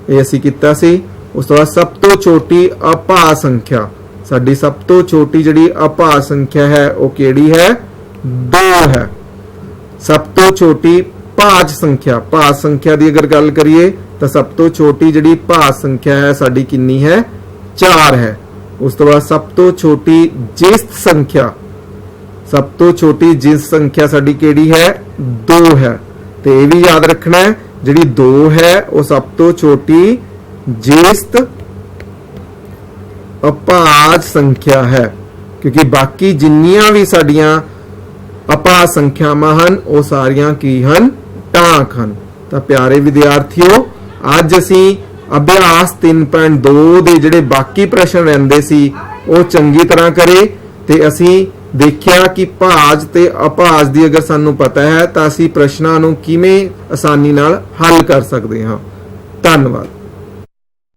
ਇਹ ਅਸੀਂ ਕੀਤਾ ਸੀ। ਉਸ ਤੋਂ ਬਾਅਦ ਸਭ ਤੋਂ ਛੋਟੀ ਅਭਾਜ ਸੰਖਿਆ, ਸਾਡੀ ਸਭ ਤੋਂ ਛੋਟੀ ਜਿਹੜੀ ਅਭਾਜ ਸੰਖਿਆ ਹੈ ਉਹ ਕਿਹੜੀ ਹੈ, 2 ਹੈ। ਸਭ ਤੋਂ ਛੋਟੀ ਭਾਜ ਸੰਖਿਆ, ਭਾਜ ਸੰਖਿਆ ਦੀ ਅਗਰ ਗੱਲ ਕਰੀਏ ਤਾਂ ਸਭ ਤੋਂ ਛੋਟੀ ਜਿਹੜੀ ਭਾਜ ਸੰਖਿਆ ਹੈ ਸਾਡੀ ਕਿੰਨੀ ਹੈ, 4 ਹੈ। ਉਸ ਤੋਂ ਬਾਅਦ ਸਭ ਤੋਂ ਛੋਟੀ ਜਿਸਤ ਸੰਖਿਆ, ਸਭ ਤੋਂ ਛੋਟੀ ਜਿਸਤ ਸੰਖਿਆ ਸਾਡੀ ਕਿਹੜੀ ਹੈ, 2 ਹੈ। ਤੇ ਇਹ ਵੀ ਯਾਦ ਰੱਖਣਾ ਹੈ ਜਿਹੜੀ 2 ਹੈ ਉਹ ਸਭ ਤੋਂ ਛੋਟੀ ਜਿਸਤ ਅਭਾਜ ਸੰਖਿਆ ਹੈ, ਕਿਉਂਕਿ ਬਾਕੀ ਜਿੰਨੀਆਂ ਵੀ ਸਾਡੀਆਂ ਅਭਾਜ ਸੰਖਿਆਵਾਂ ਹਨ ਉਹ ਸਾਰੀਆਂ ਕੀ ਹਨ, ਟਾਂਕ ਹਨ। ਤਾਂ ਪਿਆਰੇ ਵਿਦਿਆਰਥੀਓ, ਅੱਜ ਅਸੀਂ ਅਭਿਆਸ 3.2 ਦੇ ਜਿਹੜੇ ਬਾਕੀ ਪ੍ਰਸ਼ਨ ਰਹਿੰਦੇ ਸੀ ਉਹ ਚੰਗੀ ਤਰ੍ਹਾਂ ਕਰੇ ਤੇ ਅਸੀਂ ਦੇਖਿਆ ਕਿ ਭਾਜ ਤੇ ਅਭਾਜ ਦੀ ਅਗਰ ਸਾਨੂੰ ਪਤਾ ਹੈ ਤਾਂ ਅਸੀਂ ਪ੍ਰਸ਼ਨਾਂ ਨੂੰ ਕਿਵੇਂ ਆਸਾਨੀ ਨਾਲ ਹੱਲ ਕਰ ਸਕਦੇ ਹਾਂ। ਧੰਨਵਾਦ।